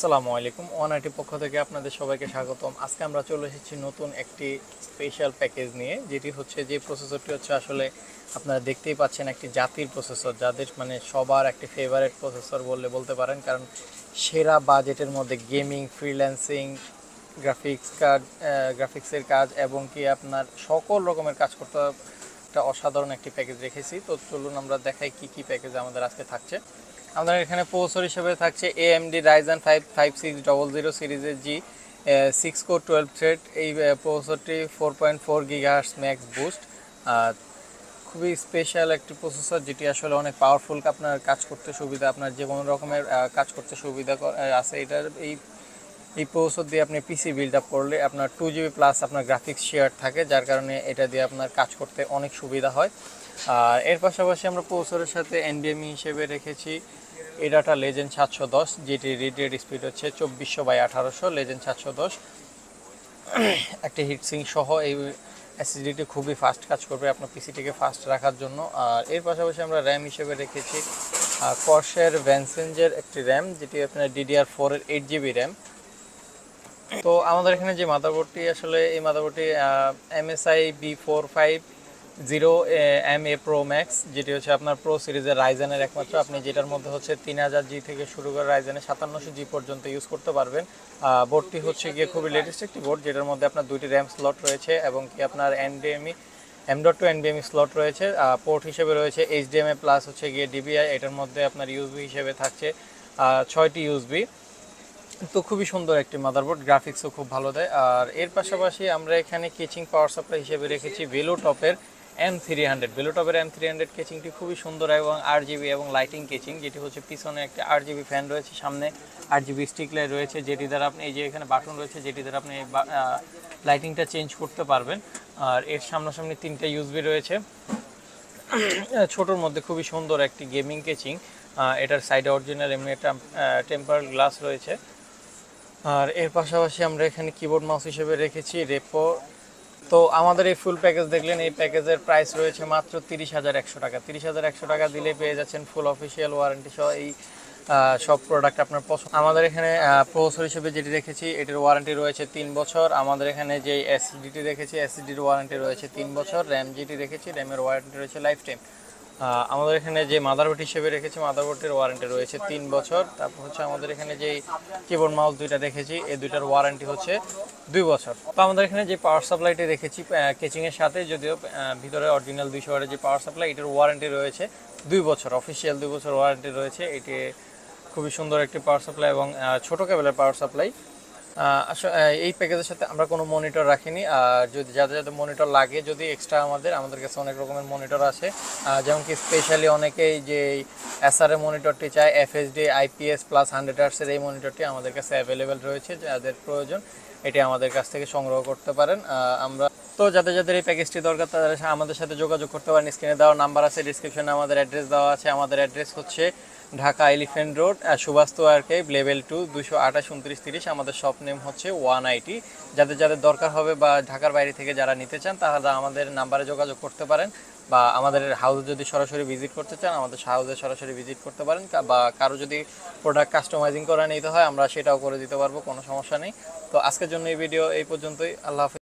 আসসালামু আলাইকুম। ওয়ানআইটি পক্ষ থেকে আপনাদের সবাইকে স্বাগতম। আজকে আমরা চলে এসেছি নতুন একটি স্পেশাল প্যাকেজ নিয়ে, যেটি হচ্ছে যে প্রসেসরটি হচ্ছে আসলে আপনারা দেখতেই পাচ্ছেন একটি জাতির প্রসেসর, যাদের মানে সবার একটি ফেভারিট প্রসেসর বলতে পারেন, কারণ সেরা বাজেটের মধ্যে গেমিং, ফ্রিল্যান্সিং, গ্রাফিক্সের কাজ এবং কি আপনার সকল রকমের কাজ করতে একটা অসাধারণ একটি প্যাকেজ রেখেছি। তো চলুন আমরা দেখাই কি কি প্যাকেজ আমাদের আজকে থাকছে। আমাদের এখানে প্রসেসর হিসেবে থাকছে AMD Ryzen 5 5600 সিরিজের জি 6 কোর 12 থ্রেড। এই প্রসেসরটি 4.4 GHz ম্যাক্স বুস্ট, খুবই স্পেশাল একটি প্রসেসর, যেটি আসলে অনেক পাওয়ারফুল, আপনার কাজ করতে সুবিধা, আপনার যে কোনো রকমের কাজ করতে সুবিধা আছে। এটার এই প্রসেসর দিয়ে আপনি পিসি বিল্ড আপ করলে আপনার 2GB প্লাস আপনার গ্রাফিক্স শেয়ার থাকে, যার কারণে এটা দিয়ে আপনার কাজ করতে অনেক সুবিধা হয়। আর এর পাশাপাশি আমরা প্রসেসরের সাথে NVMe হিসেবে রেখেছি এডাটা লেজেন্ড 710, যেটি রিড রেট স্পিড হচ্ছে 2400/1800 লেজেন্ড 710। একটি হিটসিঙ্ক সহ এই SSDটি খুবই ফাস্ট কাজ করবে আপনার পিসিটিকে ফাস্ট রাখার জন্য। আর এর পাশাপাশি আমরা র্যাম হিসেবে রেখেছি কর্সার ভ্যানসেঞ্জের একটি র্যাম, যেটি আপনার DDR4 এর 8GB র্যাম। তো আমাদের এখানে যে মাদারবোর্ডটি, আসলে এই মাদারবোর্ডটি MSI B450MA Pro Max, যেটি হচ্ছে আপনার প্রো সিরিজের রাইজেনের একমাত্র, আপনি যেটার মধ্যে হচ্ছে 3000G থেকে শুরু করে রাইজেনের 5700G পর্যন্ত ইউজ করতে পারবেন। বোর্ডটি হচ্ছে গিয়ে খুবই লেটেস্ট একটি বোর্ড, যেটার মধ্যে আপনার দুইটি র্যাম স্লট রয়েছে এবং কি আপনার M.2 NVMe স্লট রয়েছে। পোর্ট হিসেবে রয়েছে HDMI প্লাস হচ্ছে গিয়ে DVI। এটার মধ্যে আপনার USB হিসেবে থাকছে 6টি USB। তো খুবই সুন্দর একটি মাদারবোর্ড, গ্রাফিক্সও খুব ভালো দেয়। আর এর পাশাপাশি আমরা এখানে কেচিং পাওয়ার সাপ্লাই হিসেবে রেখেছি ভেলোটপের M300। ভেলোটপের M300 কেচিংটি খুবই সুন্দর এবং RGB এবং লাইটিং কেচিং, যেটি হচ্ছে পিছনে একটা RGB ফ্যান রয়েছে, সামনে RGB স্টিক লাইট রয়েছে, যেটি দ্বারা আপনি এই যে এখানে বাটন রয়েছে, যেটি দ্বারা আপনি লাইটিংটা চেঞ্জ করতে পারবেন। আর এর সামনাসামনি 3টা USB রয়েছে। ছোটোর মধ্যে খুবই সুন্দর একটি গেমিং কেচিং। এটার সাইডে অরিজিনাল এমনি একটা টেম্পার গ্লাস রয়েছে। আর এর পাশাপাশি আমরা এখানে কিবোর্ড মাউস হিসেবে রেখেছি রেপো। তো আমাদের এই ফুল প্যাকেজ দেখলেন, এই প্যাকেজের প্রাইস রয়েছে মাত্র 30,100 টাকা। 30,100 টাকা দিলে পেয়ে যাচ্ছেন ফুল অফিসিয়াল ওয়ারেন্টি সহ এই সব প্রোডাক্ট আপনার পছন্দ। আমাদের এখানে প্রসেসর হিসেবে যেটি রেখেছি, এটির ওয়ারেন্টি রয়েছে 3 বছর। আমাদের এখানে যে SSDটি রেখেছি, SSDর ওয়ারেন্টি রয়েছে 3 বছর। র্যাম যেটি রেখেছি, র্যামের ওয়ারেন্টি রয়েছে লাইফ টাইম। আমাদের এখানে যে মাদারবোর্ড হিসেবে রেখেছি, মাদারবোর্ডের ওয়ারেন্টি রয়েছে 3 বছর। তারপর হচ্ছে আমাদের এখানে যে কিবোর্ড মাউস দুইটা রেখেছি, এই দুইটার ওয়ারেন্টি হচ্ছে 2 বছর। তো আমাদের এখানে যে পাওয়ার সাপ্লাইটি রেখেছি কেচিংয়ের সাথে, যদিও ভিতরে অরিজিনাল 200 ওয়াটের যে পাওয়ার সাপ্লাই, এটার ওয়ারেন্টি রয়েছে 2 বছর, অফিসিয়াল 2 বছর ওয়ারেন্টি রয়েছে। এটি খুবই সুন্দর একটি পাওয়ার সাপ্লাই এবং ছোট কেবলের পাওয়ার সাপ্লাই। আসলে এই প্যাকেজের সাথে আমরা কোনো মনিটর রাখিনি। আর যদি যাদের মনিটর লাগে, যদি এক্সট্রা আমাদের কাছে অনেক রকমের মনিটর আছে, যেমন কি স্পেশালি অনেকেই যে SR মনিটরটি চায়, FHD IPS প্লাস 100 হার্টজের এই মনিটরটি আমাদের কাছে অ্যাভেলেবেল রয়েছে। যাদের প্রয়োজন এটি আমাদের কাছ থেকে সংগ্রহ করতে পারেন। আমরা তো যাদের এই প্যাকেজটি দরকার, তারা আমাদের সাথে যোগাযোগ করতে পারেন। স্ক্রিনে দেওয়া নাম্বার আছে, ডিসক্রিপশনে আমাদের অ্যাড্রেস দেওয়া আছে। আমাদের অ্যাড্রেস হচ্ছে Dhaka elephant road, Suvastu archive, level 2, 228-29-30। আমাদের শপ নেম হচ্ছে ওয়ানআইটি। যাদের দরকার হবে বা ঢাকার বাইরে থেকে যারা নিতে চান, তারা আমাদের নাম্বারে যোগাযোগ করতে পারেন, বা আমাদের হাউস যদি সরাসরি ভিজিট করতে চান, আমাদের হাউসে সরাসরি ভিজিট করতে পারেন, বা কারো যদি প্রোডাক্ট কাস্টমাইজিং করে নিতে হয়, আমরা সেটাও করে দিতে পারবো, কোনো সমস্যা নেই। তো আজকের জন্য এই ভিডিও এই পর্যন্তই। আল্লাহ হাফেজ।